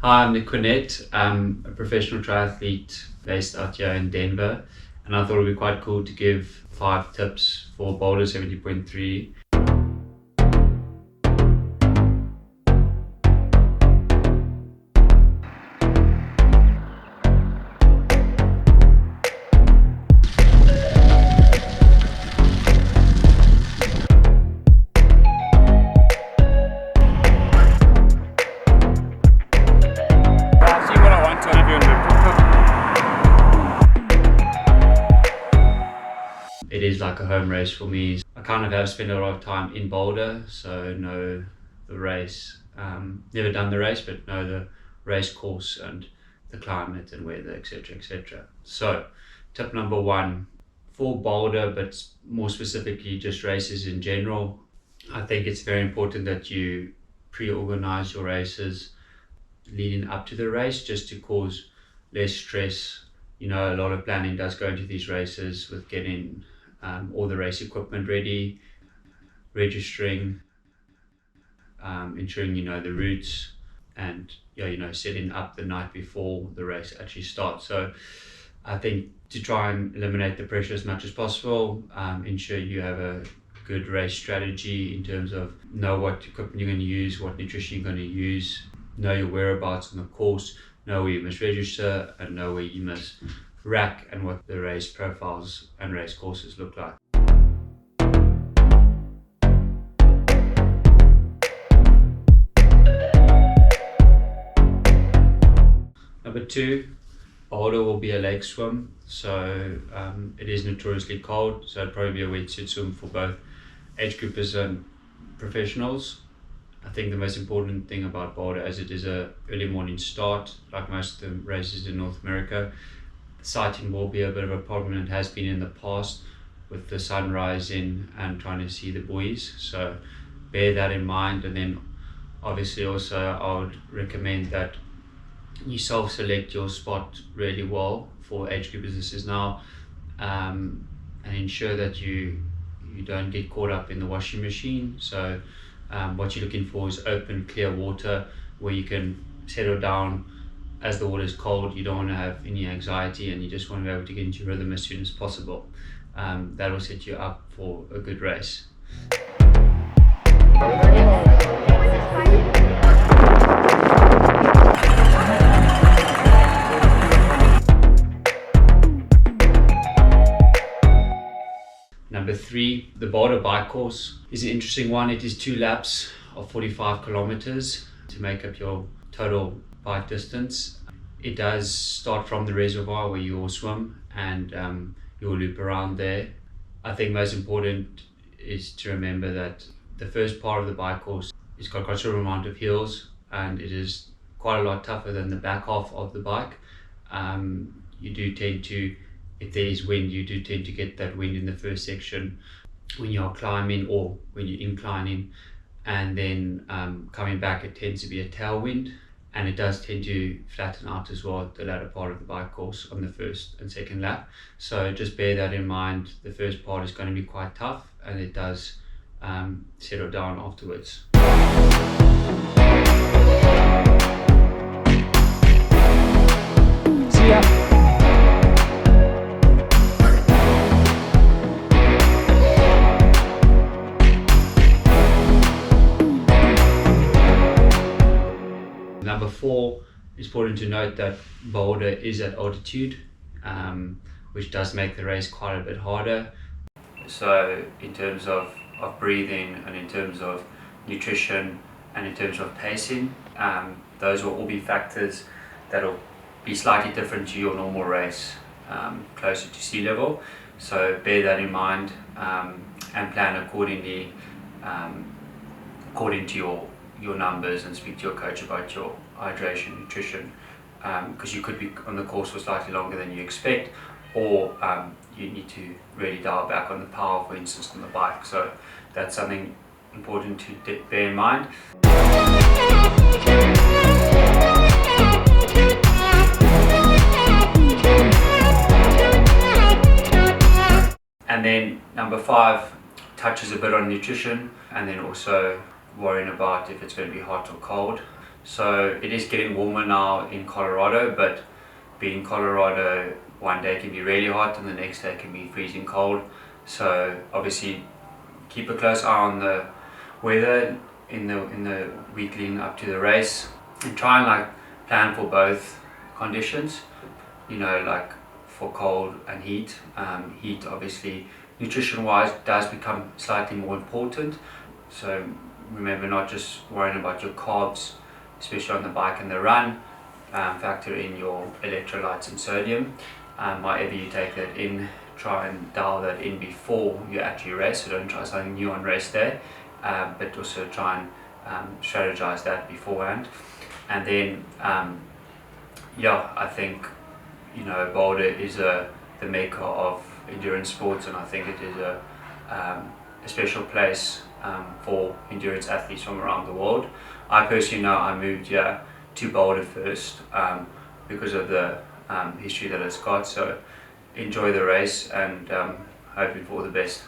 Hi, I'm Nick Quenet. I'm a professional triathlete based out here in Denver, and I thought it would be quite cool to give 5 tips for Boulder 70.3. I'll see what I want to give you in the It is like a home race for me. I kind of have spent a lot of time in Boulder, so know the race. Never done the race, but know the race course and the climate and weather, etc., etc. So, tip number 1 for Boulder, but more specifically just races in general. I think it's very important that you pre-organize your races leading up to the race, just to cause less stress. A lot of planning does go into these races with getting all the race equipment ready, registering, ensuring you know the routes, and setting up the night before the race actually starts. So I think to try and eliminate the pressure as much as possible, ensure you have a good race strategy in terms of know what equipment you're going to use, what nutrition you're going to use, know your whereabouts on the course, know where you must register, and know where you must rack, and what the race profiles and race courses look like. Number 2, Boulder will be a lake swim, so it is notoriously cold, so it'll probably be a wetsuit swim for both age groupers and professionals. I think the most important thing about Boulder, as it is a early morning start, like most of the races in North America, the sighting will be a bit of a problem, and it has been in the past with the sun rising and trying to see the buoys. So bear that in mind. And then obviously also I would recommend that you self-select your spot really well for age group businesses now, and ensure that you don't get caught up in the washing machine. So what you're looking for is open, clear water where you can settle down as the water is cold. You don't want to have any anxiety, and you just want to be able to get into rhythm as soon as possible. That will set you up for a good race. Number 3, the Boulder bike course is an interesting one. It is 2 laps of 45 kilometers to make up your total bike distance. It does start from the reservoir where you will swim, and you'll loop around there. I think most important is to remember that the first part of the bike course has got a considerable amount of hills, and it is quite a lot tougher than the back half of the bike. You do tend to, if there is wind, you do tend to get that wind in the first section when you're climbing or when you're inclining, and then coming back it tends to be a tailwind, and it does tend to flatten out as well at the latter part of the bike course on the first and second lap. So just bear that in mind. The first part is going to be quite tough, and it does settle down afterwards. See ya. Number 4, it's important to note that Boulder is at altitude, which does make the race quite a bit harder. So in terms of breathing, and in terms of nutrition, and in terms of pacing, those will all be factors that will be slightly different to your normal race, closer to sea level. So bear that in mind, and plan accordingly, according to your numbers, and speak to your coach about your hydration, nutrition, because you could be on the course for slightly longer than you expect, or you need to really dial back on the power, for instance, on the bike. So that's something important to bear in mind. And then number 5 touches a bit on nutrition, and then also worrying about if it's going to be hot or cold. So it is getting warmer now in Colorado, but being in Colorado, one day can be really hot and the next day can be freezing cold. So obviously keep a close eye on the weather in the week leading up to the race, and try and like plan for both conditions, you know, like for cold and heat. Heat obviously nutrition wise does become slightly more important, so remember not just worrying about your carbs, especially on the bike and the run. Factor in your electrolytes and sodium. However you take that in, try and dial that in before you actually race, so don't try something new on race day, but also try and strategize that beforehand. And then yeah, I think, you know, Boulder is the mecca of endurance sports, and I think it is a special place for endurance athletes from around the world. I personally know I moved here to Boulder first because of the history that it's got. So enjoy the race, and hoping for all the best.